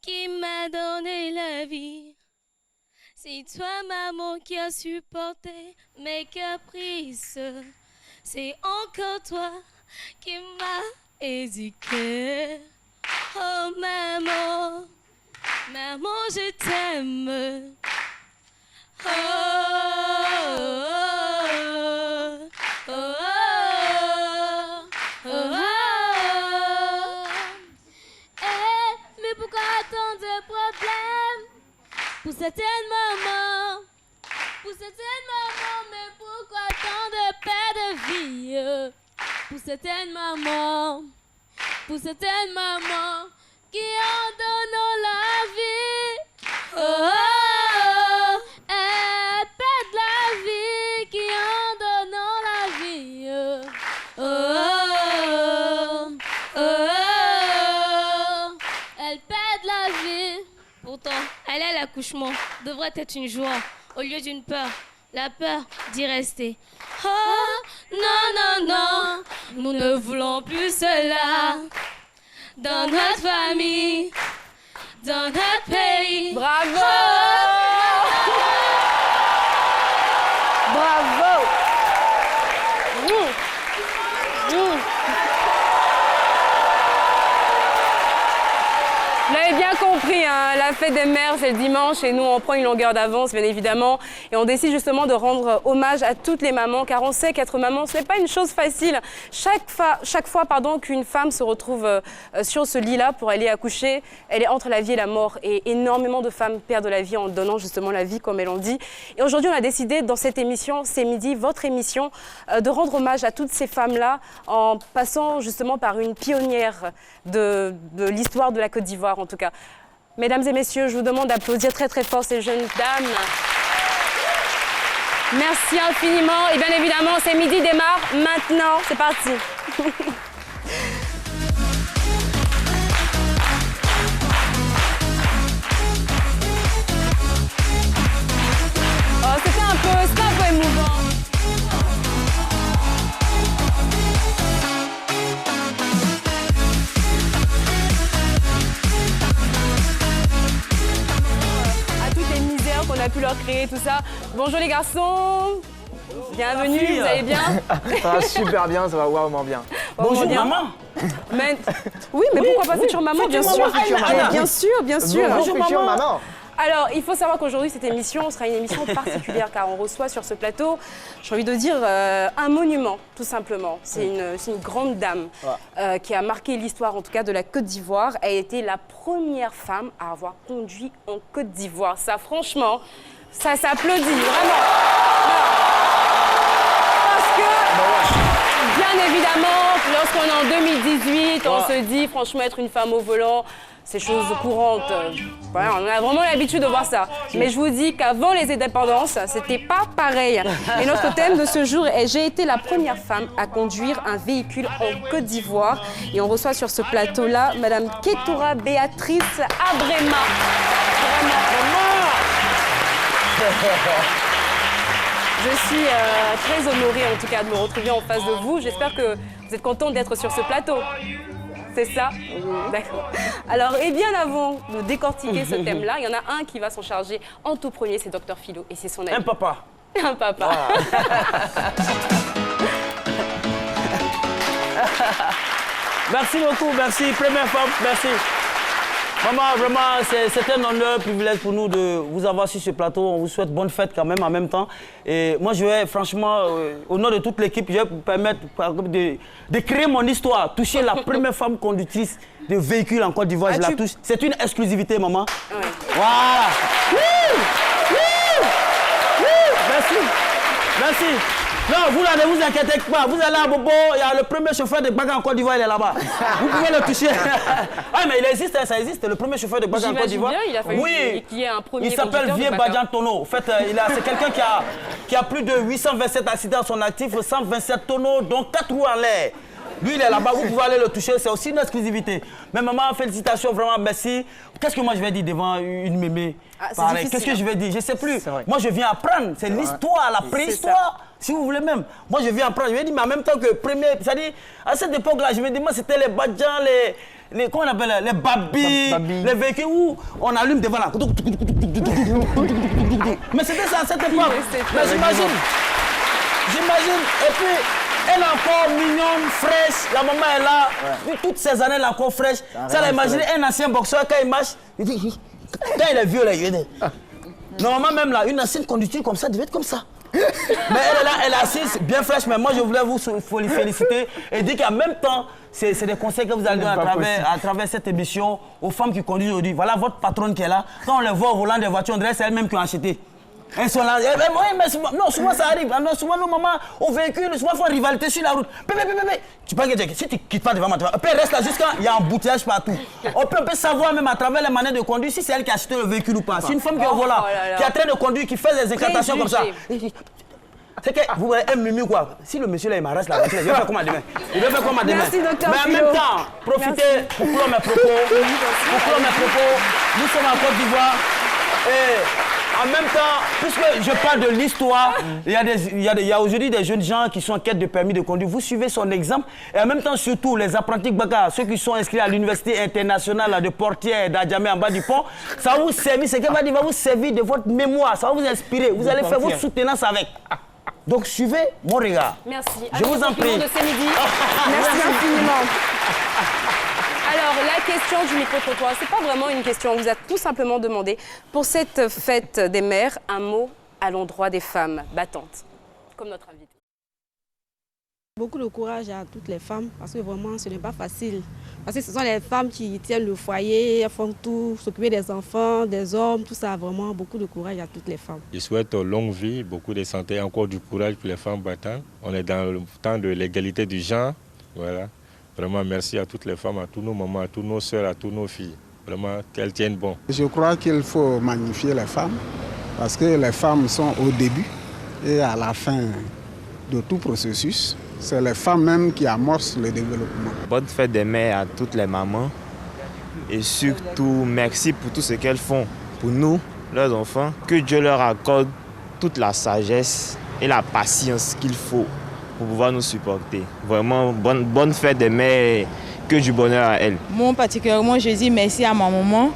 qui m'a donné la vie. C'est toi, maman, qui as supporté mes caprices. C'est encore toi qui m'as éduqué. Oh, maman, maman, je t'aime. Oh, oh, oh, oh, oh, oh. Mais pourquoi tant de problèmes pour certaines mamans? Pour certaines mamans, mais pourquoi tant de paix de vie? Pour certaines mamans qui en donnent la vie. Oh, oh, oh, elles perdent la vie qui en donnent la vie. Oh, oh, oh, oh, elles perdent la vie. Pourtant, aller à l'accouchement devrait être une joie au lieu d'une peur. La peur d'y rester. Oh, non, non, non, nous ne voulons plus cela. Dans notre famille, dans notre pays. Bravo! Bravo! Vous l'avez bien compris, hein, la fête des mères, c'est le dimanche et nous, on prend une longueur d'avance, bien évidemment. Et on décide justement de rendre hommage à toutes les mamans, car on sait qu'être maman, ce n'est pas une chose facile. Chaque fois qu'une femme se retrouve sur ce lit-là pour aller accoucher, elle est entre la vie et la mort. Et énormément de femmes perdent la vie en donnant justement la vie, comme elles l'ont dit. Et aujourd'hui, on a décidé, dans cette émission, C'est Midi, votre émission, de rendre hommage à toutes ces femmes-là en passant justement par une pionnière de l'histoire de la Côte d'Ivoire, en tout cas. Mesdames et messieurs, je vous demande d'applaudir très très fort ces jeunes dames. Merci infiniment. Et bien évidemment, C'est Midi démarre maintenant. C'est parti. Oh, c'était un peu émouvant. On a pu leur créer tout ça. Bonjour les garçons, bienvenue, vous allez bien? Ça va super bien, ça va vraiment bien. Bonjour maman. Mais... Oui, mais pourquoi pas future maman, bien sûr. Bien sûr, bien sûr. Bonjour future maman. Alors, il faut savoir qu'aujourd'hui, cette émission sera une émission particulière car on reçoit sur ce plateau, j'ai envie de dire, un monument, tout simplement. C'est une grande dame qui a marqué l'histoire, en tout cas, de la Côte d'Ivoire. Elle a été la première femme à avoir conduit en Côte d'Ivoire. Ça, franchement, ça s'applaudit, vraiment. Parce que, bien évidemment, lorsqu'on est en 2018, on se dit, franchement, être une femme au volant, c'est chose courante. Voilà, on a vraiment l'habitude de voir ça. Mais je vous dis qu'avant les indépendances, c'était pas pareil. Et notre thème de ce jour est « J'ai été la première femme à conduire un véhicule en Côte d'Ivoire ». Et on reçoit sur ce plateau-là Madame Kétoura Béatrice Abrema. Je suis très honorée en tout cas de me retrouver en face de vous. J'espère que vous êtes contente d'être sur ce plateau. C'est ça? D'accord. Alors, et bien avant de décortiquer ce thème-là, il y en a un qui va s'en charger en tout premier, c'est Dr Philo et c'est son ami. Un papa. Un papa. Ah. Merci beaucoup, merci. Première femme, merci. Maman, vraiment, c'est un honneur, un privilège pour nous de vous avoir sur ce plateau. On vous souhaite bonne fête quand même en même temps. Et moi, je vais franchement, au nom de toute l'équipe, je vais vous permettre de créer mon histoire, toucher la première femme conductrice de véhicule en Côte d'Ivoire. Je la touche. C'est une exclusivité, maman. Oui. Voilà. Merci. Merci. Non, vous là, ne vous inquiétez pas. Vous allez à Bobo, il y a le premier chauffeur de bague en Côte d'Ivoire, il est là-bas. Vous pouvez le toucher. Ah, mais il existe, ça existe. Le premier chauffeur de bague en Côte d'Ivoire. Il a fallu qu'il y ait un premier. Il s'appelle Vieux Badian Tono. En fait, c'est quelqu'un qui a plus de 827 accidents à son actif, 127 tonneaux, dont 4 roues en l'air. Lui, il est là-bas, vous pouvez aller le toucher, c'est aussi une exclusivité. Mais maman, félicitations, vraiment, merci. Qu'est-ce que moi je vais dire devant une mémé? Qu'est-ce que je vais dire? Je ne sais plus. Moi, je viens apprendre. C'est l'histoire, la préhistoire, si vous voulez même. Moi, je viens apprendre. Je vais dire, mais en même temps que premier. C'est-à-dire, à cette époque-là, je me dis, moi, c'était les Badjans, comment on appelle, les babis, les véhicules où on allume devant la... Mais c'était ça à cette époque. Mais j'imagine. Et puis, elle est encore mignonne, fraîche. La maman est là. Toutes ces années, elle est encore fraîche. Ça l'a imaginé un ancien boxeur quand il marche. Quand il est vieux, là, il est... Normalement, même là, une ancienne conductrice comme ça devait être comme ça. Mais elle est là, elle est assise, bien fraîche. Mais moi, je voulais vous féliciter et dire qu'en même temps, c'est des conseils que vous allez donner à travers cette émission aux femmes qui conduisent aujourd'hui. Voilà votre patronne qui est là. Quand on les voit au volant des voitures, on dirait que c'est elles-mêmes qui ont acheté. Elles sont là. Oui, mais souvent, non, souvent ça arrive. Non, souvent nos mamans au véhicule, souvent font rivalité sur la route. Tu peux dire que si tu ne quittes pas devant ma voiture, on peut rester là jusqu'à il y a un embouteillage partout. On peut savoir même à travers les manières de conduire si c'est elle qui a acheté le véhicule ou pas. C'est une femme qui est au volant, qui est en train de conduire, qui fait des incantations comme ça. C'est que vous voyez un mimi quoi. Si le monsieur là il m'arrête la voiture, il va faire comment demain? Il va faire comment demain? Merci, docteur. Mais en même temps, profitez pour clore mes propos. Nous sommes en Côte d'Ivoire. Et en même temps, puisque je parle de l'histoire, il y a aujourd'hui des jeunes gens qui sont en quête de permis de conduire. Vous suivez son exemple. Et en même temps, surtout, les apprentis Baka, ceux qui sont inscrits à l'université internationale de Portière, d'Adjamé, en bas du pont, ça va vous servir. Ce qu'elle va dire va vous servir de votre mémoire. Ça va vous inspirer. Vous allez faire votre soutenance avec. Donc, suivez mon regard. Merci. Je vous en prie. De ce midi. Merci infiniment. Alors, la question du micro-trottoir, c'est pas vraiment une question. On vous a tout simplement demandé, pour cette fête des mères, un mot à l'endroit des femmes battantes, comme notre invité. Beaucoup de courage à toutes les femmes, parce que vraiment, ce n'est pas facile. Parce que ce sont les femmes qui tiennent le foyer, elles font tout, s'occuper des enfants, des hommes, tout ça. Vraiment, beaucoup de courage à toutes les femmes. Je souhaite longue vie, beaucoup de santé, encore du courage pour les femmes battantes. On est dans le temps de l'égalité du genre. Voilà. Vraiment, merci à toutes les femmes, à tous nos mamans, à toutes nos soeurs, à toutes nos filles. Vraiment, qu'elles tiennent bon. Je crois qu'il faut magnifier les femmes, parce que les femmes sont au début et à la fin de tout processus. C'est les femmes même qui amorcent le développement. Bonne fête des mères à toutes les mamans. Et surtout, merci pour tout ce qu'elles font pour nous, leurs enfants. Que Dieu leur accorde toute la sagesse et la patience qu'il faut pour pouvoir nous supporter. Vraiment, bonne fête des mères, que du bonheur à elles. Moi, particulièrement, je dis merci à ma maman.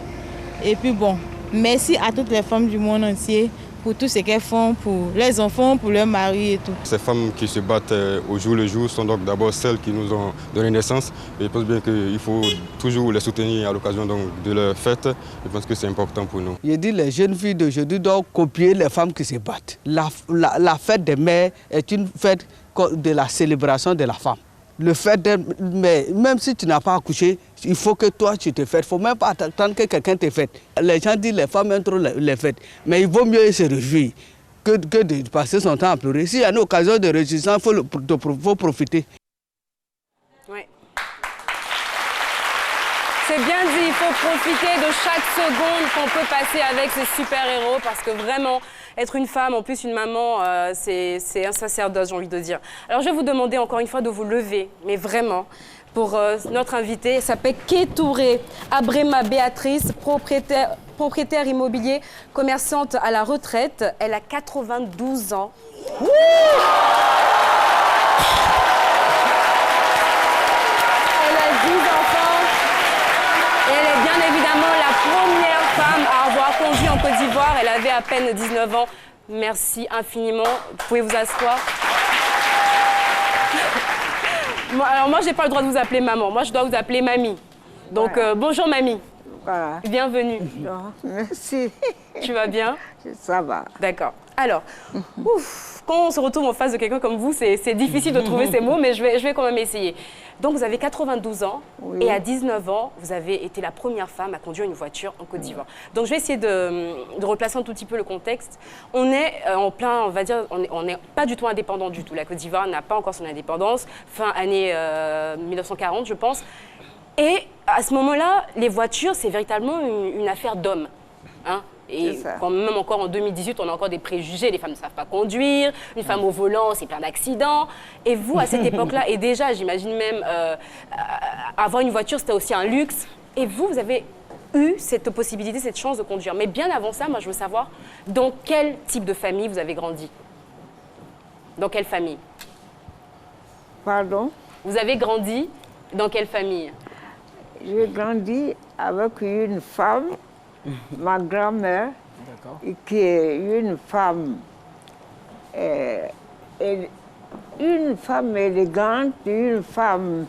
Et puis bon, merci à toutes les femmes du monde entier pour tout ce qu'elles font pour les enfants, pour leurs maris et tout. Ces femmes qui se battent au jour le jour sont donc d'abord celles qui nous ont donné naissance. Et je pense bien qu'il faut toujours les soutenir à l'occasion de leur fête. Je pense que c'est important pour nous. Je dis les jeunes filles d'aujourd'hui doivent copier les femmes qui se battent. La fête des mères est une fête de la célébration de la femme. Le fait mais même si tu n'as pas accouché, il faut que toi tu te fêtes. Il ne faut même pas attendre que quelqu'un te fête. Les gens disent que les femmes aiment trop les fêtes. Mais il vaut mieux se réjouir que de passer son temps à pleurer. S'il y a une occasion de réjouissance, il faut profiter. Oui. C'est bien dit, il faut profiter de chaque seconde qu'on peut passer avec ces super-héros parce que vraiment, être une femme, en plus une maman, c'est un sacerdoce, j'ai envie de dire. Alors je vais vous demander encore une fois de vous lever, mais vraiment, pour notre invitée. Elle s'appelle Kétouré Abrema Béatrice, propriétaire immobilier, commerçante à la retraite. Elle a 92 ans. Ouh! Elle a 10 enfants. Et elle est bien évidemment la première femme à avoir conduit en Côte d'Ivoire. Elle avait à peine 19 ans. Merci infiniment. Vous pouvez vous asseoir. Alors moi, je n'ai pas le droit de vous appeler maman. Moi, je dois vous appeler mamie. Donc, voilà. Bonjour mamie. Voilà. Bienvenue. Merci. Tu vas bien? Ça va. D'accord. Alors, quand on se retrouve en face de quelqu'un comme vous, c'est difficile de trouver ces mots, mais je vais quand même essayer. Donc, vous avez 92 ans et à 19 ans, vous avez été la première femme à conduire une voiture en Côte d'Ivoire. Donc, je vais essayer de replacer un tout petit peu le contexte. On est en plein, on va dire, on n'est pas du tout indépendant du tout. La Côte d'Ivoire n'a pas encore son indépendance, fin année 1940, je pense. Et à ce moment-là, les voitures, c'est véritablement une affaire d'hommes. Hein? Et quand même encore en 2018, on a encore des préjugés, les femmes ne savent pas conduire, une femme au volant, c'est plein d'accidents. Et vous, à cette époque-là, et déjà, j'imagine même, avoir une voiture, c'était aussi un luxe. Et vous, vous avez eu cette possibilité, cette chance de conduire. Mais bien avant ça, moi, je veux savoir, dans quel type de famille vous avez grandi? Dans quelle famille? Pardon? Vous avez grandi dans quelle famille? J'ai grandi avec une femme, ma grand-mère, qui est une femme élégante, une femme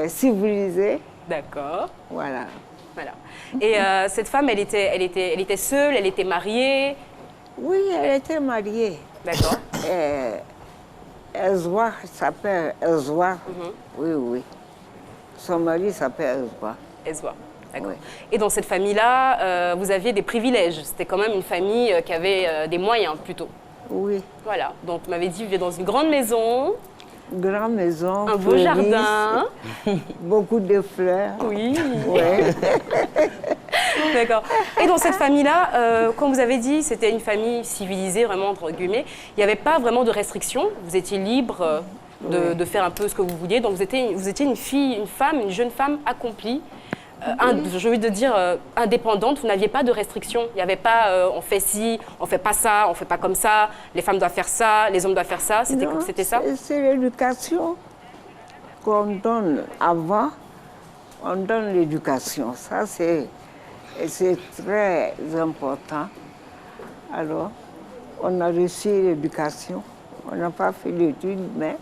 civilisée. D'accord. Voilà. Voilà. Et cette femme, elle était seule, elle était mariée? Oui, elle était mariée. D'accord. Ezwa s'appelle Ezwa. Oui, oui. Son mari s'appelle Ezwa. Ezwa, d'accord. Oui. Et dans cette famille-là, vous aviez des privilèges. C'était quand même une famille qui avait des moyens, plutôt. Oui. Voilà. Donc, vous m'avez dit, vous vivez dans une grande maison. Grande maison. Un beau jardin. Beaucoup de fleurs. Oui. Ouais. D'accord. Et dans cette famille-là, comme vous avez dit, c'était une famille civilisée, vraiment, entre guillemets. Il n'y avait pas vraiment de restrictions. Vous étiez libre de faire un peu ce que vous vouliez. Donc, vous étiez une fille, une jeune femme accomplie. J'ai envie de dire indépendante. Vous n'aviez pas de restrictions. Il n'y avait pas on fait ci, on fait pas ça, on fait pas comme ça. Les femmes doivent faire ça, les hommes doivent faire ça. C'était ça? C'est l'éducation qu'on donne avant. On donne l'éducation. Ça, c'est très important. Alors, on a reçu l'éducation. On n'a pas fait d'études, mais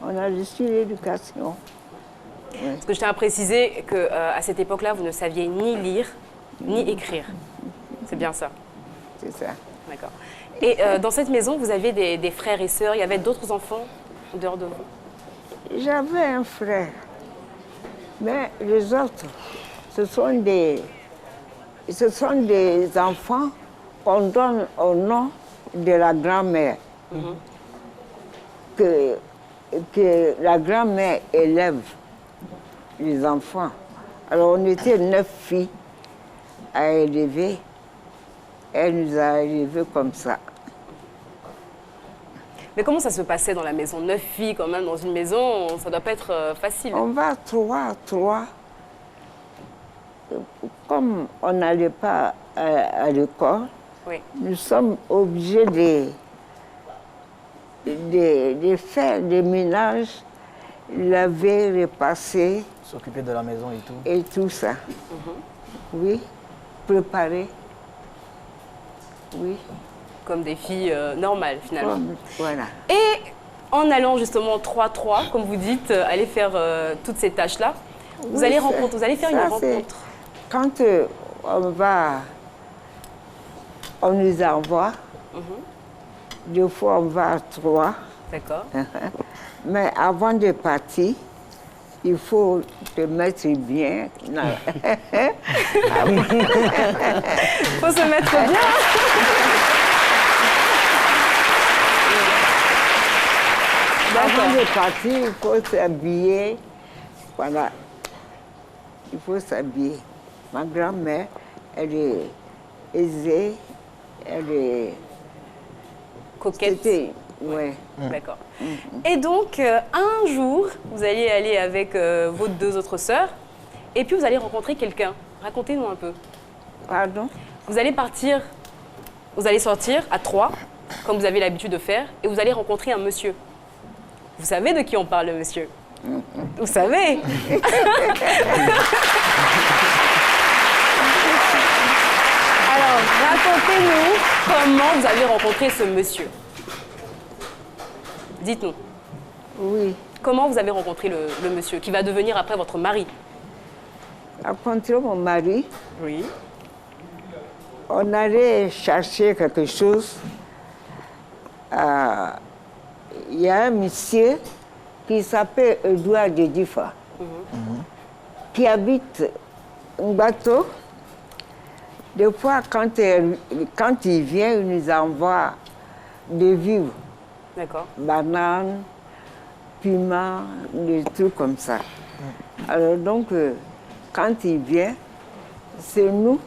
on a reçu l'éducation. Ouais. Parce que je tiens à préciser qu'à cette époque-là, vous ne saviez ni lire, ni écrire. C'est bien ça? C'est ça. D'accord. Et dans cette maison, vous aviez des frères et sœurs. Il y avait d'autres enfants en dehors de vous? J'avais un frère. Mais les autres, ce sont des enfants qu'on donne au nom de la grand-mère. Que la grand-mère élève les enfants. Alors on était 9 filles à élever. Elle nous a élevés comme ça. Mais comment ça se passait dans la maison? 9 filles quand même dans une maison, ça doit pas être facile. On va trois. Comme on n'allait pas à l'école, oui, nous sommes obligés de faire des ménages, laver, repasser. S'occuper de la maison et tout. Et tout ça. Oui, préparer. Oui. Comme des filles normales, finalement. Voilà. Et en allant justement 3-3, comme vous dites, aller faire toutes ces tâches-là, vous allez faire une rencontre. Quand on nous envoie, des fois on va à 3. D'accord. Mais avant de partir, il faut te mettre bien. Il faut se mettre bien. Avant de partir, il faut s'habiller. Voilà. Il faut s'habiller. Ma grand-mère, elle est aisée, elle est... coquette. Oui. D'accord. Et donc, un jour, vous allez aller avec vos 2 autres sœurs, et puis vous allez rencontrer quelqu'un. Racontez-nous un peu. Pardon? Vous allez partir, vous allez sortir à 3, comme vous avez l'habitude de faire, et vous allez rencontrer un monsieur. Vous savez de qui on parle, le monsieur? Vous savez? Alors, racontez-nous comment vous avez rencontré ce monsieur. Dites-nous. Oui. Comment vous avez rencontré le monsieur qui va devenir après votre mari? Rencontré mon mari. Oui. On allait chercher quelque chose. Il y a un monsieur qui s'appelle Edouard de Difa, qui habite un bateau. Des fois, quand il vient, il nous envoie des vivres. D'accord. Bananes, piments, des trucs comme ça. Alors donc, quand il vient, c'est nous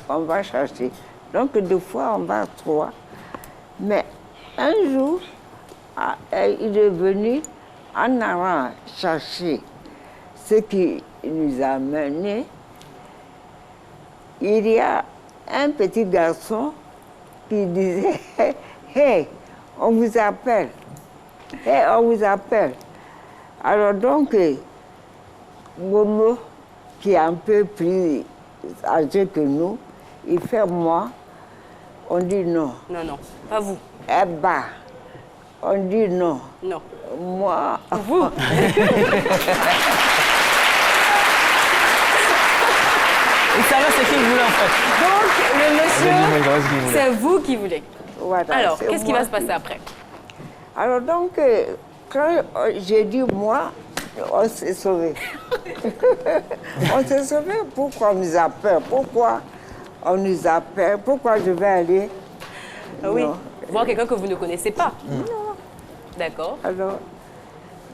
qu'on va chercher. Donc, des fois, on va à 3. Mais un jour, il est venu en allant chercher ce qui nous a menés. Il y a un petit garçon qui disait « Hey, on vous appelle. Hey, on vous appelle. » Alors donc, Momo qui est un peu plus âgé que nous, il fait moi, on dit non. Non, non, pas vous. Eh ben, on dit non. Non. Moi. Vous. Il savait ce qu'il voulait en fait. Donc, le monsieur, c'est vous qui voulez. Voilà, alors, c'est qu'est-ce qui moi va se passer après? Alors donc, quand j'ai dit moi, on s'est sauvés. On s'est sauvés. Pourquoi on nous a peur? Pourquoi on nous a peur? Pourquoi je vais aller? Ah oui, voir quelqu'un que vous ne connaissez pas. Non. D'accord. Alors,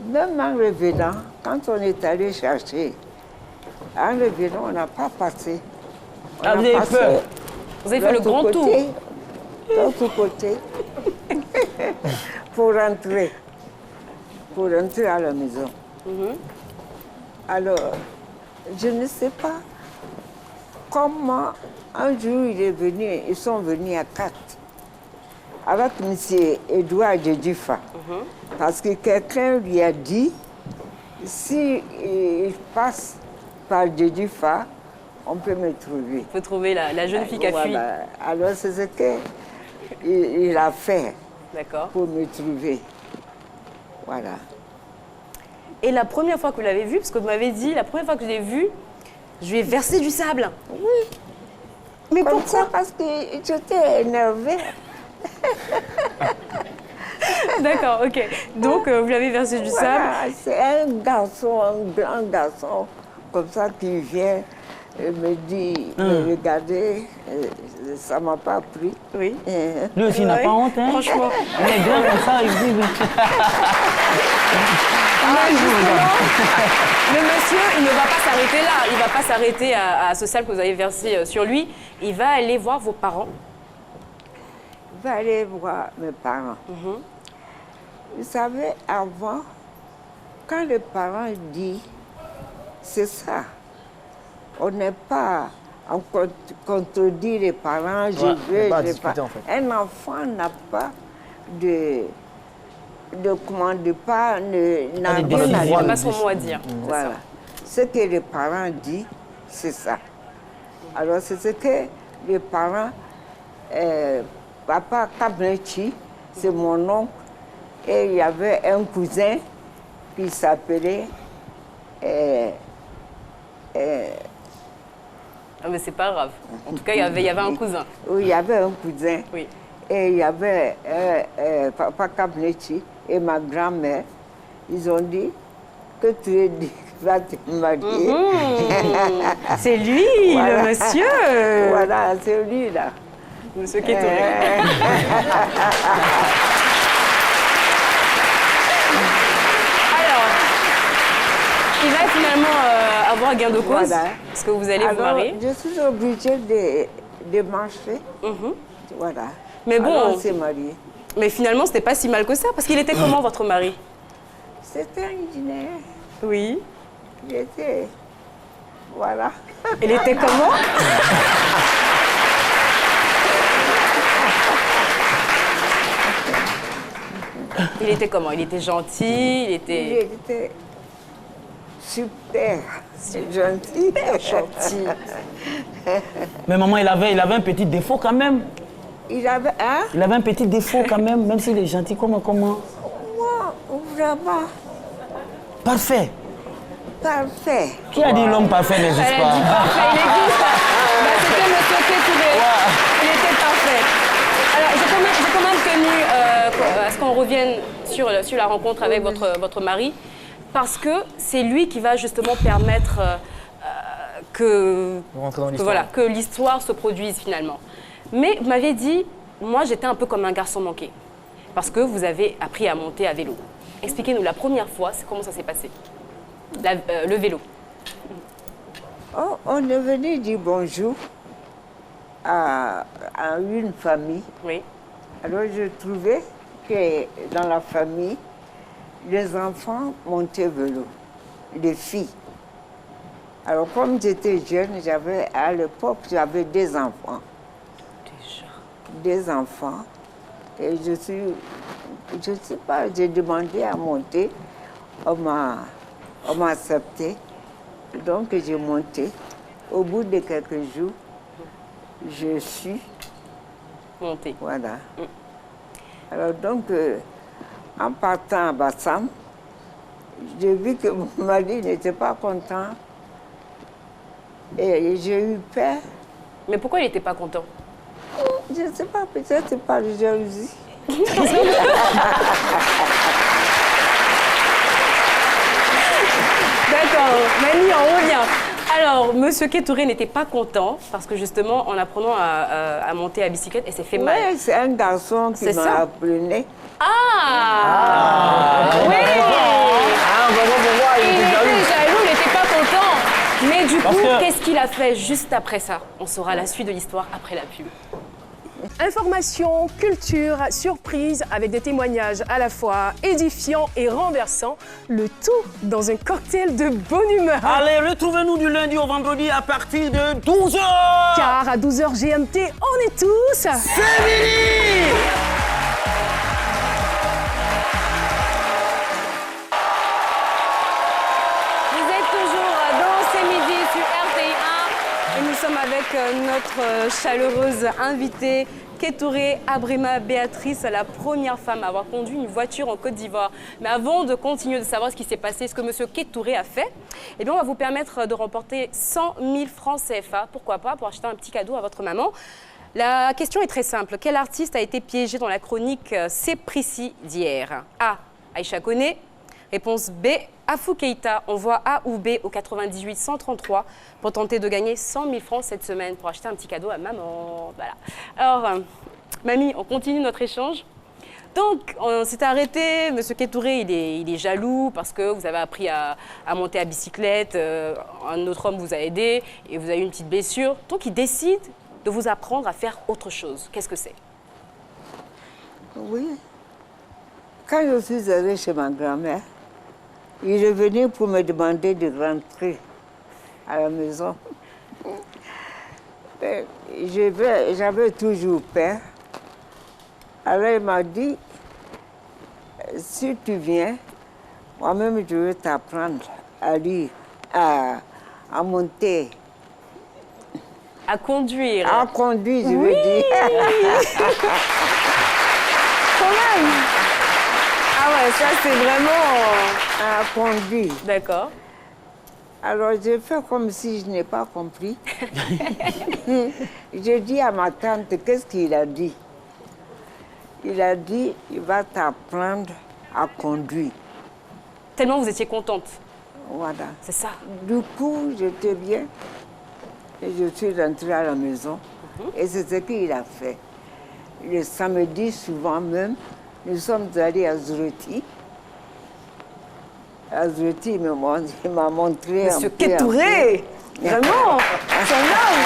même en revenant, quand on est allé chercher, en revenant, on n'a pas passé. On Ah, vous avez peur? Vous avez fait le grand tour. De l'autre côté, pour rentrer à la maison. Alors, je ne sais pas comment, un jour, ils sont venus à 4 avec M. Edouard Djedjifa. Parce que quelqu'un lui a dit, si il passe par Djedjifa, on peut me trouver. On peut trouver la jeune fille qui a fui. Alors, c'est ce qu'il a fait pour me trouver. Voilà. Et la première fois que vous l'avez vu, parce que vous m'avez dit, la première fois que je l'ai vu, je lui ai versé du sable. Oui. Mais comme pourquoi? ça, parce que j'étais énervée. D'accord, ok. Donc, vous lui avez versé du sable. C'est un garçon, un grand garçon, comme ça, qui vient et me dit, regardez, ça ne m'a pas pris. Oui. Lui aussi, il n'a pas honte, hein? Franchement. Il est grand comme ça, il dit... Le monsieur, il ne va pas s'arrêter là. Il ne va pas s'arrêter à ce sable que vous avez versé sur lui. Il va aller voir vos parents. Il va aller voir mes parents. Vous savez, avant, quand les parents disent, c'est ça. On n'est pas en contredire les parents, je veux, pas je veux pas. discuter, en fait. Un enfant n'a pas de comment de pas n'a rien à pas son mot à dire. Voilà. Ce que les parents disent, c'est ça. Alors c'est ce que les parents, papa Kabnechi, c'est mon oncle, et il y avait un cousin qui s'appelait Ah, mais c'est pas grave. En tout cas, il y avait un cousin. Oui, il y avait un cousin. Oui. Et il y avait papa Kabnechi et ma grand-mère. Ils ont dit que tu vas te marier. C'est lui, Voilà. le monsieur. Voilà, c'est lui là. Monsieur Kétoré. Alors, il va finalement avoir gain de cause, Voilà. parce que vous allez vous marier. Je suis obligée de marcher. Voilà. Mais bon, alors, on s'est mariés. Mais finalement, c'était pas si mal que ça, parce qu'il était comment, votre mari? C'était un ingénieur. Oui. Il était... Voilà. Il était comment? Il était comment? Il était gentil, il était super gentil. Gentil. Mais maman, il avait un petit défaut quand même. Il avait Il avait un petit défaut quand même s'il est gentil. Comment? Moi, vraiment. Parfait. Parfait. Qui a dit l'homme parfait n'existe pas? Elle a dit parfait, il existe. C'était monsieur Kétoré. Il était parfait. Alors, j'ai quand même tenu à ce qu'on revienne sur la rencontre avec votre mari, parce que c'est lui qui va justement permettre que l'histoire se produise finalement. Mais vous m'avez dit, moi j'étais un peu comme un garçon manqué, parce que vous avez appris à monter à vélo. Expliquez-nous la première fois, comment ça s'est passé, le vélo. Oh, on est venu dire bonjour à une famille. Oui. Alors je trouvais que dans la famille, les enfants montaient vélo, les filles. Alors comme j'étais jeune, à l'époque, j'avais des enfants. Des enfants. Et je sais pas, j'ai demandé à monter, on m'a accepté. Donc j'ai monté. Au bout de quelques jours, je suis montée. Voilà. Alors donc, en partant à Bassam, j'ai vu que mon mari n'était pas content. Et j'ai eu peur. Mais pourquoi il n'était pas content? Je ne sais pas, peut-être par jalousie. D'accord, Mamie, on revient. Alors, Monsieur Kétouré n'était pas content parce que justement, en apprenant à monter à bicyclette, elle s'est fait mal. Oui, c'est un garçon qui m'a appris. Ah, oui. Il était jaloux, il n'était pas content. Mais du coup, qu'est-ce qu'il a fait juste après ça? On saura la suite de l'histoire après la pub. Information, culture, surprise, avec des témoignages à la fois édifiants et renversants, le tout dans un cocktail de bonne humeur. Allez, retrouvez-nous du lundi au vendredi à partir de 12h. Car à 12h GMT, on est tous... C'est fini. Vous êtes toujours dans C'est midi sur RTI1 et nous sommes avec notre chaleureuse invitée, Kétouré Abrema Béatrice, la première femme à avoir conduit une voiture en Côte d'Ivoire. Mais avant de continuer de savoir ce qui s'est passé, ce que Monsieur Kétouré a fait, eh bien on va vous permettre de remporter 100 000 francs CFA. Pourquoi pas, pour acheter un petit cadeau à votre maman. La question est très simple. Quel artiste a été piégé dans la chronique C'est précis d'hier? A. Aïcha Koné. Réponse B. Afou Keïta. Envoie A ou B au 98 133 pour tenter de gagner 100 000 francs cette semaine pour acheter un petit cadeau à maman. Voilà. Alors, mamie, on continue notre échange. Donc, on s'est arrêté. Monsieur Kétouré, il est jaloux parce que vous avez appris à monter à bicyclette. Un autre homme vous a aidé et vous avez eu une petite blessure. Donc, il décide de vous apprendre à faire autre chose. Qu'est-ce que c'est? Oui. Quand je suis allée chez ma grand-mère, il est venu pour me demander de rentrer à la maison. J'avais toujours peur. Alors il m'a dit, si tu viens, moi-même je vais t'apprendre à lire, à monter. À conduire. À conduire, je veux dire. Quand même. Ah ouais, ça c'est vraiment... À conduire. D'accord. Alors j'ai fait comme si je n'ai pas compris. J'ai dit à ma tante, qu'est-ce qu'il a dit? Il a dit, il va t'apprendre à conduire. Tellement vous étiez contente. Voilà. C'est ça. Du coup, j'étais bien. Et je suis rentrée à la maison. Et c'est ce qu'il a fait. Le samedi, souvent même, nous sommes allés à Zureti. À Zureti, il m'a montré Monsieur Kétouré, vraiment, c'est un homme.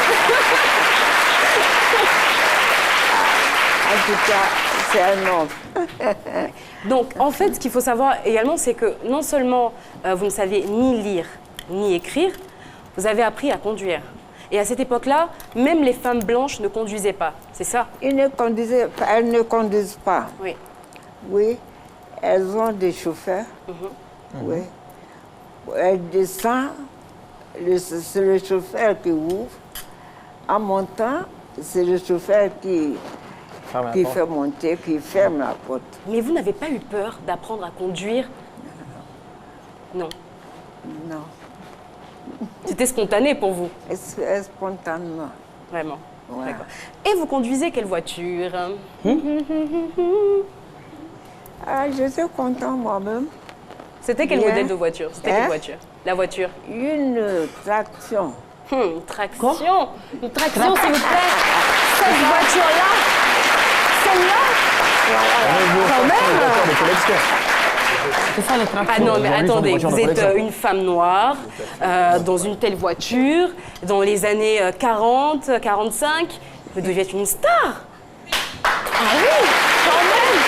En tout cas, c'est un homme. Donc, en fait, ce qu'il faut savoir également, c'est que non seulement vous ne saviez ni lire, ni écrire, vous avez appris à conduire. Et à cette époque-là, même les femmes blanches ne conduisaient pas, c'est ça? Elles ne conduisent pas. Oui. Oui, elles ont des chauffeurs. Oui. Elle descend, c'est le chauffeur qui ouvre. En montant, c'est le chauffeur qui fait monter, qui ferme la porte. Mais vous n'avez pas eu peur d'apprendre à conduire? Non. Non. C'était spontané pour vous? Spontanément. Vraiment? Ouais. D'accord. Et vous conduisez quelle voiture? Je suis content moi-même. C'était quel modèle de voiture? C'était quelle voiture? La voiture? Une traction. Une traction? Quoi? Une traction, s'il vous plaît. Cette voiture-là? Celle-là? Quand même. C'est ça les tractions. Ah non, mais attendez, vous êtes une femme noire, dans une telle voiture, dans les années 40, 45, vous deviez être une star. Ah oui, quand même.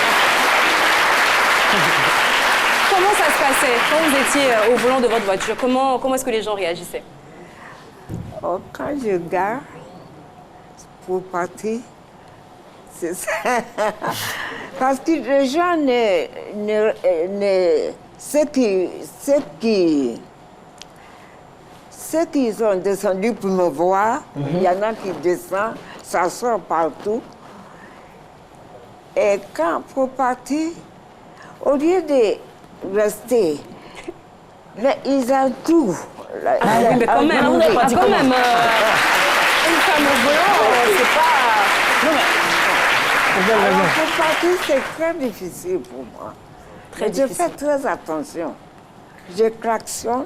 Comment ça se passait quand vous étiez au volant de votre voiture? Comment est-ce que les gens réagissaient? Oh, quand je gare pour partir, c'est ça. Parce que les gens ceux qui sont descendus pour me voir, il y en a qui descendent, ça sort partout. Et quand pour partir, au lieu de rester, mais ils entourent. Ah oui, mais quand même, une femme au volant, c'est pas... Non, mais... Alors, pour partir, c'est très difficile pour moi. Très mais difficile. je fais très attention. Je klaxonne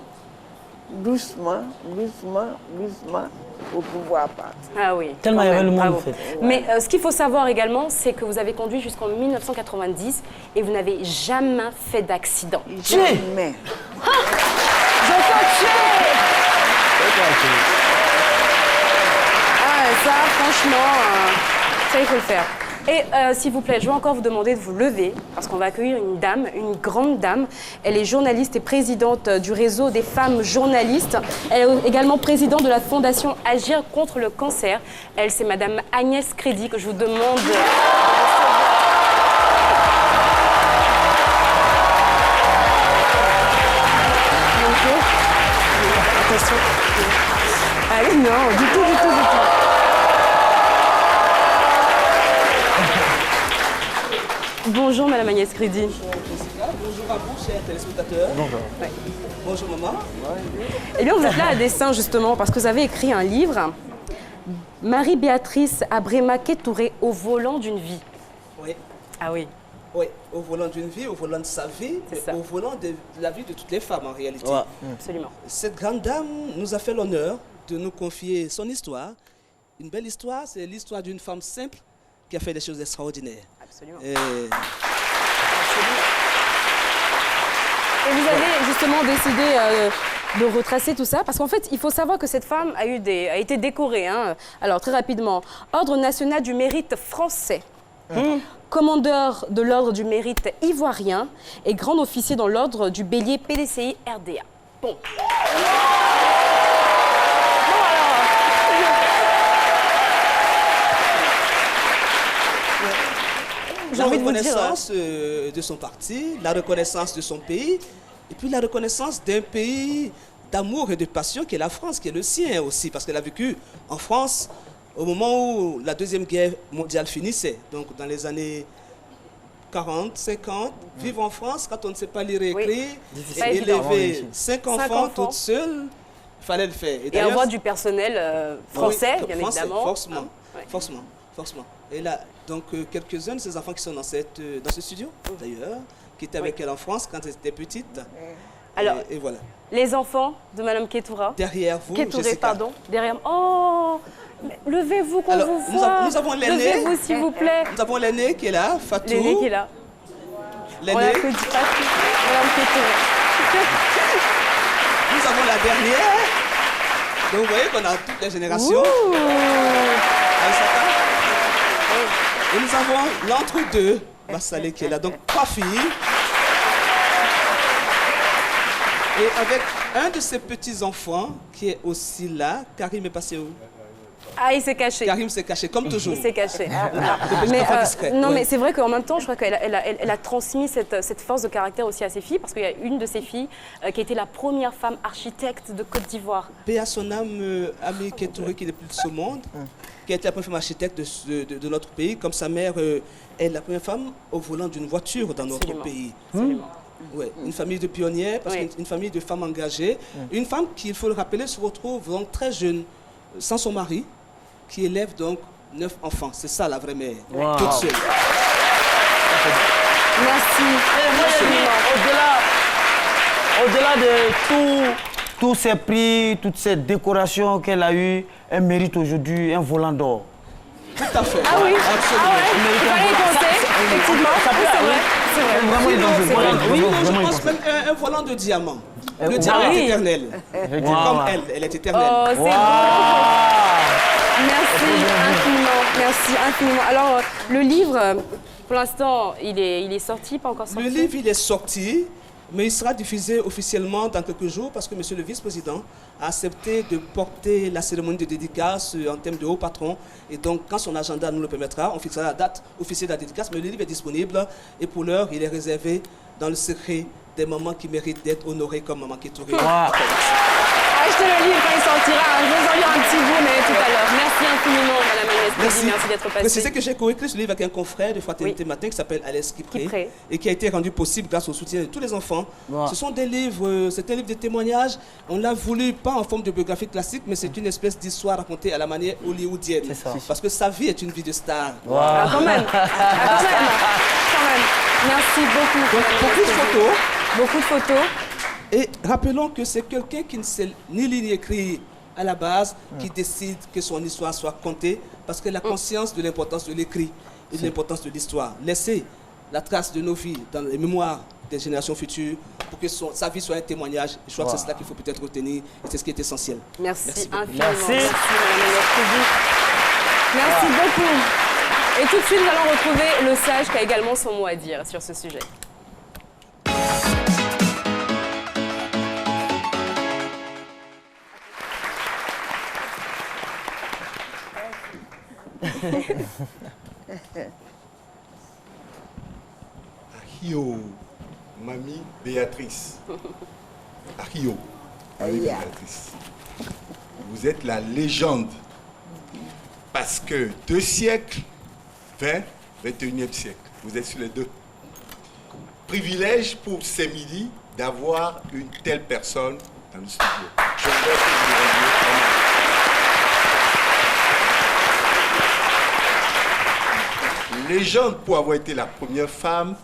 doucement, doucement, doucement pour pouvoir partir. Ah oui. Tellement il y avait le monde, bravo. en fait. Mais ce qu'il faut savoir également, c'est que vous avez conduit jusqu'en 1990 et vous n'avez jamais fait d'accident. Jamais. J'entends tuer. Ah, ça, franchement, ça, il faut le faire. Et s'il vous plaît, je vais encore vous demander de vous lever parce qu'on va accueillir une dame, une grande dame. Elle est journaliste et présidente du réseau des femmes journalistes. Elle est également présidente de la fondation Agir contre le cancer. Elle, c'est Madame Agnès Crédit que je vous demande... Bonjour. Attention. Ah oui, non, du tout, du tout, du tout. Bonjour Madame Agnès Crédit. Bonjour à vous, chers téléspectateurs. Bonjour. Ouais. Bonjour maman. Eh bien, vous êtes là à dessein justement parce que vous avez écrit un livre, Marie-Béatrice Abrema Kétouré, au volant d'une vie. Oui. Ah oui. Oui, au volant d'une vie, au volant de sa vie, au volant de la vie de toutes les femmes en réalité. Ouais. Absolument. Cette grande dame nous a fait l'honneur de nous confier son histoire. Une belle histoire, c'est l'histoire d'une femme simple qui a fait des choses extraordinaires. Absolument. Et vous avez justement décidé de retracer tout ça parce qu'en fait, il faut savoir que cette femme a été décorée. Hein. Alors, très rapidement, Ordre national du mérite français. Commandeur de l'ordre du mérite ivoirien et grand officier dans l'ordre du bélier PDCI RDA. Bon. La reconnaissance de son parti, la reconnaissance de son pays, et puis la reconnaissance d'un pays d'amour et de passion qui est la France, qui est le sien aussi, parce qu'elle a vécu en France au moment où la Deuxième Guerre mondiale finissait, donc dans les années 40, 50, vivre en France quand on ne sait pas lire et écrire, et élever 5 enfants toute seule, il fallait le faire. Et avoir du personnel français, bien évidemment. Forcément, forcément. Et là, donc quelques-uns de ces enfants qui sont dans ce studio, d'ailleurs, qui étaient avec elle en France quand elle était petite. Alors, et voilà. Les enfants de Madame Kétoura. Derrière vous, Kétouré, Jessica. Pardon. Derrière. Oh, levez-vous qu'on Alors, vous voit. nous avons l'aîné. Levez-vous, s'il vous plaît. Nous avons l'aîné qui est là, Fatou. L'aîné qui est là. L'aîné. On applaudit Fatou. Madame Kétouré. Nous avons la dernière. Donc vous voyez qu'on a toutes les générations. Et nous avons l'entre-deux, Massalé qui est là. Donc 3 filles. Et avec un de ses petits-enfants qui est aussi là, Karim est passé où? Ah, il s'est caché. Karim s'est caché, comme toujours. Il s'est caché. Mais, non, mais c'est vrai qu'en même temps, je crois qu'elle a transmis cette force de caractère aussi à ses filles, parce qu'il y a une de ses filles qui a été la première femme architecte de Côte d'Ivoire. Paix à son âme, Ami Kétouré, qui n'est plus de ce monde, qui a été la première femme architecte de notre pays, comme sa mère est la première femme au volant d'une voiture dans notre pays. Absolument. Ouais, une famille de pionnières, parce qu'une famille de femmes engagées. Une femme qui, il faut le rappeler, se retrouve donc très jeune, sans son mari, qui élève donc 9 enfants. C'est ça la vraie mère, toute seule. Merci. Au-delà de tous ces prix, toutes ces décorations qu'elle a eues, elle mérite aujourd'hui un volant d'or. Tout à fait. Ah oui, absolument. Il fallait y penser, effectivement. C'est vrai. Oui, je pense même un volant de diamant. Le diamant est éternel. Comme elle est éternelle. Oh, c'est beau. Merci infiniment. Merci infiniment. Alors, le livre, pour l'instant, il est sorti, pas encore sorti? Le livre, il est sorti, mais il sera diffusé officiellement dans quelques jours parce que monsieur le vice-président a accepté de porter la cérémonie de dédicace en thème de haut patron. Et donc, quand son agenda nous le permettra, on fixera la date officielle de la dédicace. Mais le livre est disponible et pour l'heure, il est réservé dans le secret des mamans qui méritent d'être honorées comme Maman Kétouré. Ah acheter le livre quand il sortira. Je vais en lire un petit bout, mais tout à l'heure. Merci infiniment, Madame Agnès Prévy. Merci d'être passée. C'est que j'ai coécrit ce livre avec un confrère de Fraternité Matin qui s'appelle Alex Kipré et qui a été rendu possible grâce au soutien de tous les enfants. Wow. Ce sont des livres, c'est un livre de témoignages. On l'a voulu pas en forme de biographie classique, mais c'est une espèce d'histoire racontée à la manière hollywoodienne. Parce que sa vie est une vie de star. Wow. Ah, quand même. Quand même. Merci beaucoup. Donc, beaucoup de photos. Beaucoup de photos. Et rappelons que c'est quelqu'un qui ne sait ni lire ni écrire à la base, qui décide que son histoire soit contée, parce qu'elle a conscience de l'importance de l'écrit et de l'importance de l'histoire. Laisser la trace de nos vies dans les mémoires des générations futures pour que sa vie soit un témoignage. Je crois que c'est cela qu'il faut peut-être retenir et c'est ce qui est essentiel. Merci infiniment. Merci. Merci beaucoup. Et tout de suite, nous allons retrouver le sage qui a également son mot à dire sur ce sujet. Ahio, mamie Béatrice. Ahio, mamie Béatrice. Vous êtes la légende. Parce que 2 siècles, 20, 21e siècle, vous êtes sur les 2. Privilège pour ces midis d'avoir une telle personne dans le studio. Je voudrais que vous le rendiez. Légende pour avoir été la première femme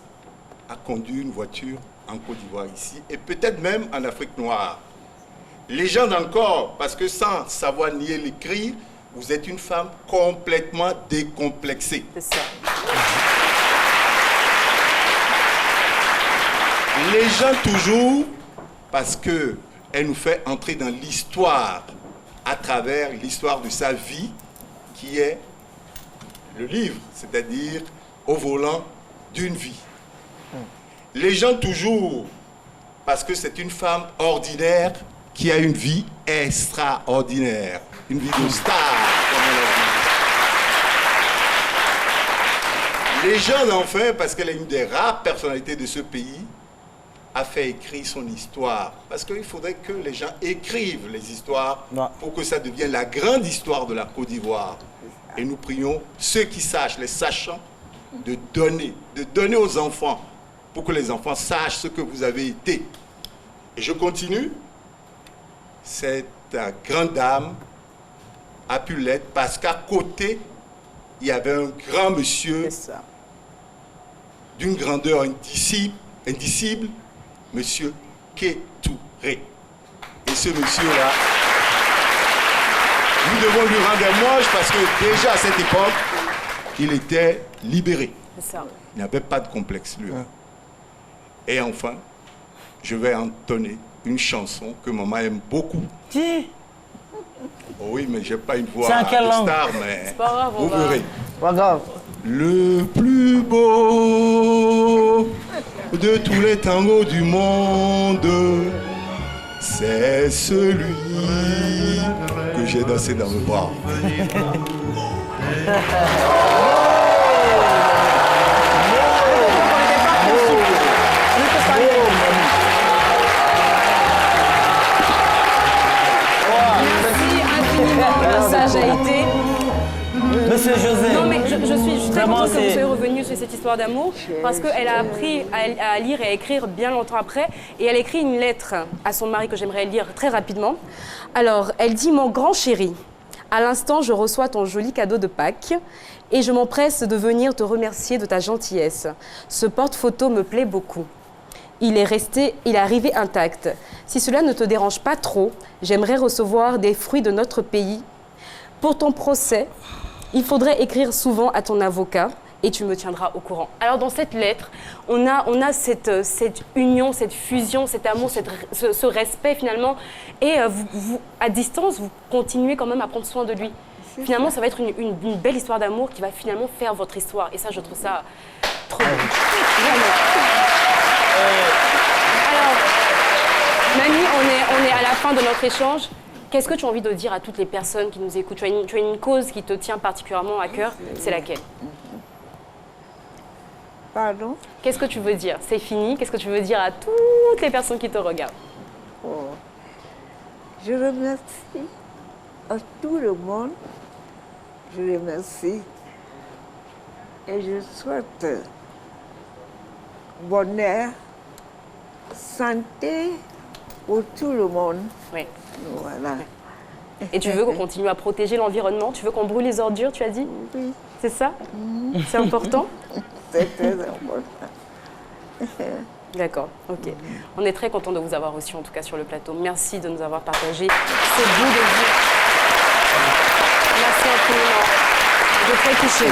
à conduire une voiture en Côte d'Ivoire ici et peut-être même en Afrique noire. Légende encore parce que sans savoir nier l'écrire, vous êtes une femme complètement décomplexée. C'est ça. Légende toujours parce qu'elle nous fait entrer dans l'histoire à travers l'histoire de sa vie qui est le livre, c'est-à-dire au volant d'une vie. Légende toujours parce que c'est une femme ordinaire qui a une vie extraordinaire, une vie de star, comme on l'a dit. Légende enfin parce qu'elle est une des rares personnalités de ce pays à faire écrire son histoire. Parce qu'il faudrait que les gens écrivent les histoires pour que ça devienne la grande histoire de la Côte d'Ivoire. Et nous prions ceux qui sachent, les sachants, de donner aux enfants pour que les enfants sachent ce que vous avez été. Et je continue. Cette grande dame a pu l'être parce qu'à côté, il y avait un grand monsieur d'une grandeur indicible, monsieur Kétouré. Et ce monsieur-là, nous devons lui rendre hommage parce que déjà à cette époque, il était libéré. Il n'avait pas de complexe, lui. Et enfin, je vais entonner une chanson que maman aime beaucoup. Qui? Oh oui, mais j'ai pas une voix de star, mais c'est pas grave, vous verrez. Pas grave. Le plus beau de tous les tangos du monde, c'est celui que j'ai dansé dans le bras. A été. Monsieur José. Non, mais je suis très contente que vous soyez revenu sur cette histoire d'amour parce qu'elle a appris à lire et à écrire bien longtemps après et elle écrit une lettre à son mari que j'aimerais lire très rapidement. Alors, elle dit « Mon grand chéri, à l'instant, je reçois ton joli cadeau de Pâques et je m'empresse de venir te remercier de ta gentillesse. Ce porte-photo me plaît beaucoup. Il est arrivé intact. Si cela ne te dérange pas trop, j'aimerais recevoir des fruits de notre pays. Pour ton procès, il faudrait écrire souvent à ton avocat et tu me tiendras au courant. » Alors dans cette lettre, on a cette union, cette fusion, cet amour, ce respect finalement. Et vous, à distance, vous continuez quand même à prendre soin de lui. Finalement, ça va être une belle histoire d'amour qui va finalement faire votre histoire. Et ça, je trouve ça trop beau. Alors, Mamie, on est à la fin de notre échange. Qu'est-ce que tu as envie de dire à toutes les personnes qui nous écoutent? Tu as une cause qui te tient particulièrement à cœur, c'est laquelle? Pardon? Qu'est-ce que tu veux dire? C'est fini. Qu'est-ce que tu veux dire à toutes les personnes qui te regardent? Je remercie à tout le monde. Je remercie et je souhaite bonheur, santé pour tout le monde. Oui. Voilà. Et tu veux qu'on continue à protéger l'environnement? Tu veux qu'on brûle les ordures, tu as dit? Oui. C'est ça? C'est important? C'est très important. D'accord, ok. On est très content de vous avoir reçu, en tout cas sur le plateau. Merci de nous avoir partagé ce bout de vie. Merci infiniment. Je suis très touchée.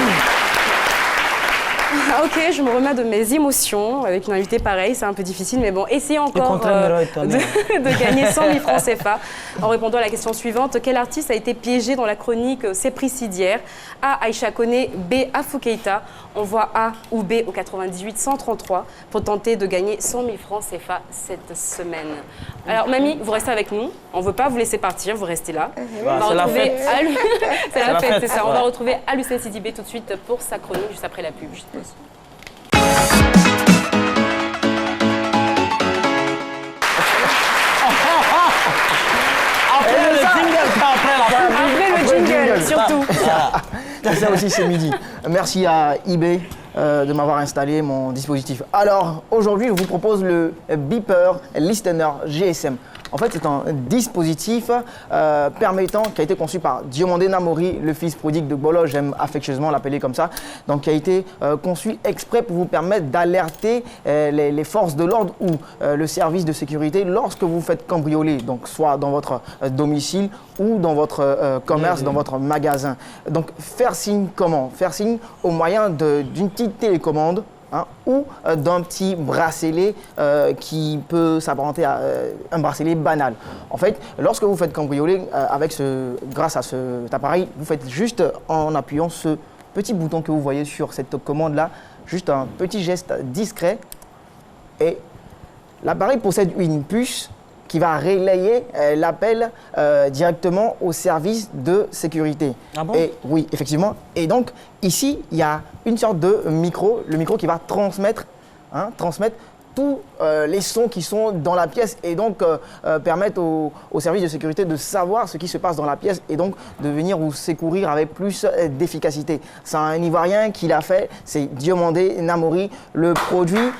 Ok, je me remets de mes émotions avec une invitée pareille, c'est un peu difficile, mais bon, essayez encore de gagner 100 000 francs CFA en répondant à la question suivante. Quel artiste a été piégé dans la chronique sépicidiaire? A. Aïcha Koné, B. Afou Keïta. On voit A ou B au 98 133 pour tenter de gagner 100 000 francs CFA cette semaine. Alors, mamie, vous restez avec nous. On ne veut pas vous laisser partir, vous restez là. C'est la fête. C'est la fête, c'est ça. On va retrouver Alucine Sidibé tout de suite pour sa chronique, juste après la pub. Après le jingle, surtout. Ça aussi, c'est midi. Merci à eBay de m'avoir installé mon dispositif. Alors, aujourd'hui, je vous propose le Beeper Listener GSM. En fait, c'est un dispositif permettant, qui a été conçu par Diomandé Namori, le fils prodigue de Bolo, j'aime affectueusement l'appeler comme ça, donc qui a été conçu exprès pour vous permettre d'alerter les forces de l'ordre ou le service de sécurité lorsque vous faites cambrioler, donc soit dans votre domicile ou dans votre commerce, dans votre magasin. Donc, faire signe comment? Faire signe au moyen d'une petite télécommande. Ou d'un petit bracelet qui peut s'apparenter à un bracelet banal. En fait, lorsque vous faites cambrioler grâce à cet appareil, vous faites juste en appuyant ce petit bouton que vous voyez sur cette commande-là, juste un petit geste discret et l'appareil possède une puce qui va relayer l'appel directement au service de sécurité. Ah bon? Et oui, effectivement. Et donc, ici, il y a une sorte de micro, le micro qui va transmettre tous les sons qui sont dans la pièce et donc permettre au service de sécurité de savoir ce qui se passe dans la pièce et donc de venir vous secourir avec plus d'efficacité. C'est un Ivoirien qui l'a fait, c'est Diomandé Namori, le produit...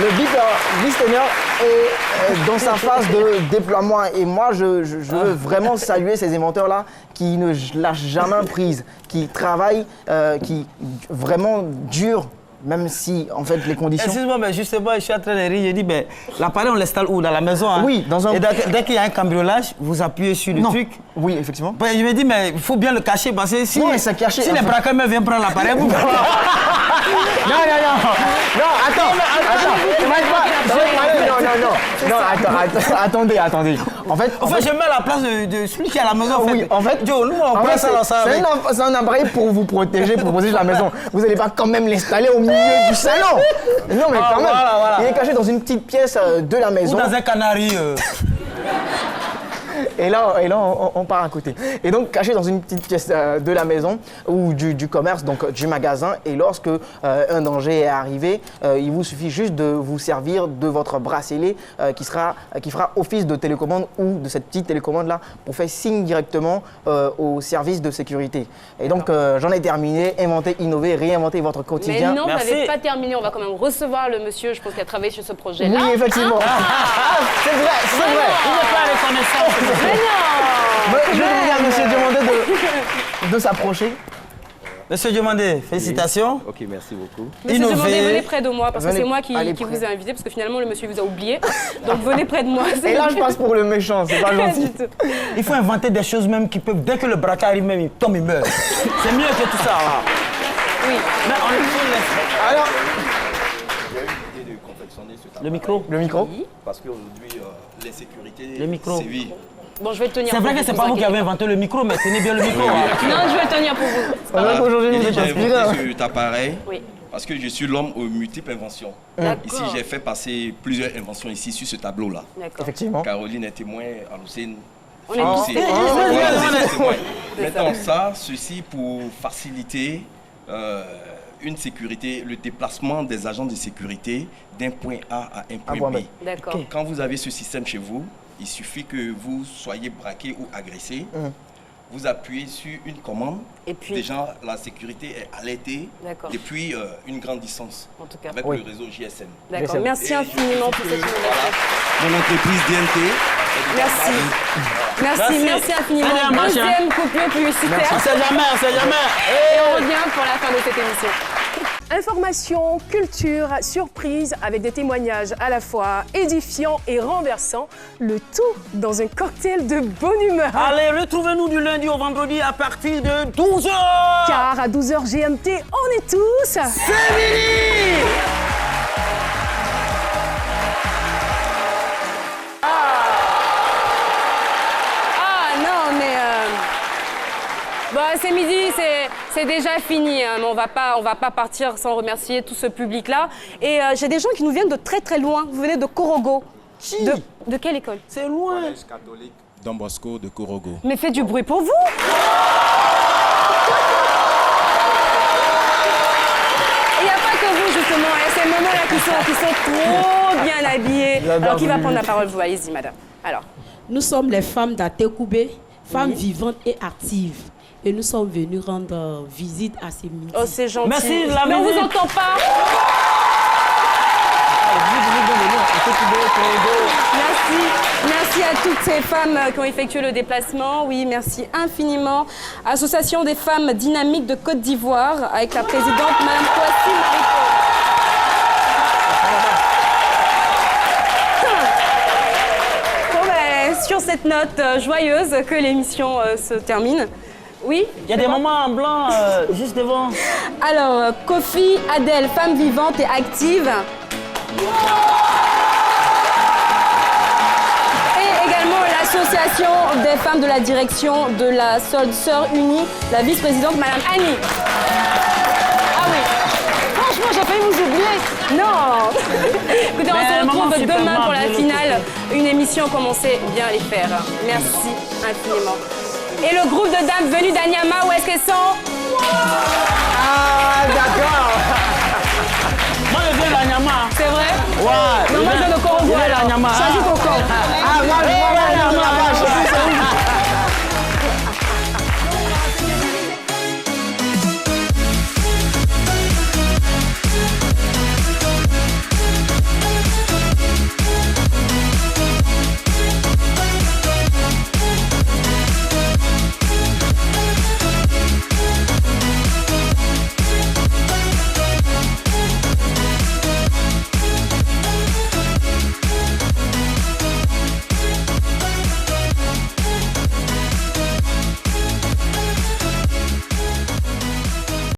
Le Beeper Listener est dans sa phase de déploiement et moi je veux vraiment saluer ces inventeurs-là qui ne lâchent jamais prise, qui travaillent, qui vraiment durent. Même si, en fait, les conditions... Excuse-moi, mais justement, je suis en train de rire. J'ai dit, ben, l'appareil, on l'installe où? Dans la maison, hein? Oui, dans un... Et dès qu'il y a un cambriolage, vous appuyez sur le truc. Oui, effectivement. Ben, je me dis, mais il faut bien le cacher parce que si, non, c'est caché, si les braqueurs viennent prendre l'appareil, vous... Non, attendez. En fait, je mets la place de celui qui est à la maison. Oui, en fait, Joe, nous, on prend ça dans ça. C'est un appareil pour vous protéger, pour protéger la maison. Vous n'allez pas quand même l'installer au milieu du salon. Non, mais quand même, voilà. Il est caché dans une petite pièce de la maison. Ou dans un canari. Et là, on part à côté. Et donc, caché dans une petite pièce de la maison ou du commerce, donc du magasin. Et lorsque un danger est arrivé, il vous suffit juste de vous servir de votre bracelet qui fera office de télécommande ou de cette petite télécommande-là pour faire signe directement au service de sécurité. Et donc, j'en ai terminé. Inventer, innover, réinventer votre quotidien. Mais non, vous n'avez pas terminé. On va quand même recevoir le monsieur, je pense, qui a travaillé sur ce projet-là. Oui, effectivement. C'est vrai. Il n'est pas reconnaissant. Mais non! Je vais demander à monsieur Diomandé de s'approcher. Monsieur Diomandé, félicitations. Ok, merci beaucoup. Monsieur Diomandé, venez près de moi parce que c'est moi qui vous ai invité parce que finalement le monsieur vous a oublié. Donc venez près de moi. Et là je passe pour le méchant, c'est pas gentil. Il faut inventer des choses même qui peuvent, dès que le braquage arrive même, il tombe, il meurt. C'est mieux que tout ça. Oui. Mais on est alors, j'ai eu l'idée de confectionner ce tabac. Le micro? Le micro? Oui. Parce qu'aujourd'hui, l'insécurité, le micro. sévit. Bon, je vais le tenir. C'est vrai que c'est pas vous qui avez inventé le micro, mais tenez bien le micro. Non, je vais le tenir pour vous. Voilà. Aujourd'hui, vous êtes inspiré. J'ai inventé cet appareil parce que je suis l'homme aux multiples inventions. Ici, j'ai fait passer plusieurs inventions ici sur ce tableau-là. Effectivement. Caroline est témoin, Aloucine. On est Maintenant, ça, ceci pour faciliter une sécurité, le déplacement des agents de sécurité d'un point A à un point B. D'accord. Quand vous avez ce système chez vous, il suffit que vous soyez braqué ou agressé. Vous appuyez sur une commande. Et puis, déjà, la sécurité est alertée depuis une grande distance avec le réseau GSM. D'accord. Merci infiniment pour cette innovation. Mon entreprise DNT. Merci infiniment. Deuxième couplet publicitaire. On sait jamais. Et on revient pour la fin de cette émission. Information, culture, surprise avec des témoignages à la fois édifiants et renversants, le tout dans un cocktail de bonne humeur. Allez, retrouvez-nous du lundi au vendredi à partir de 12h. Car à 12h GMT, on est tous... C'est fini. Bon, c'est midi, c'est déjà fini, hein, mais on va pas partir sans remercier tout ce public-là. Et j'ai des gens qui nous viennent de très très loin. Vous venez de Korogo. De quelle école? C'est loin. Collège catholique Don Bosco de Korogo. Mais faites du bruit pour vous. Il n'y a pas que vous, justement. Il y a ces moments-là qui sont trop bien habillés. Alors, qui va prendre la parole? Vous, allez-y, madame. Alors. Nous sommes les femmes d'Atekoubé, femmes vivantes et actives. Et nous sommes venus rendre visite à ces midi. Oh, c'est gentil. Merci, mais on vous entend pas. Merci à toutes ces femmes qui ont effectué le déplacement. Oui, merci infiniment. Association des femmes dynamiques de Côte d'Ivoire, avec la présidente Madame Kouassi Mariko. Bon, ben, sur cette note joyeuse que l'émission se termine. Oui. Il y a des moments en blanc juste devant. Alors, Kofi Adel, femme vivante et active. Et également l'association des femmes de la direction de la Sœurs Unies, la vice-présidente Madame Annie. Ah oui. Franchement, j'ai failli vous oublier. Non. Écoutez, on se retrouve demain pour la finale. Une émission comme on sait bien les faire. Merci infiniment. Et le groupe de dames venues d'Anyama, où est-ce qu'elles sont? Ah, d'accord. Moi, je viens d'Anyama. C'est vrai? Ouais. Non, moi, je viens de Korogo. D'Anyama. Choisis ton camp.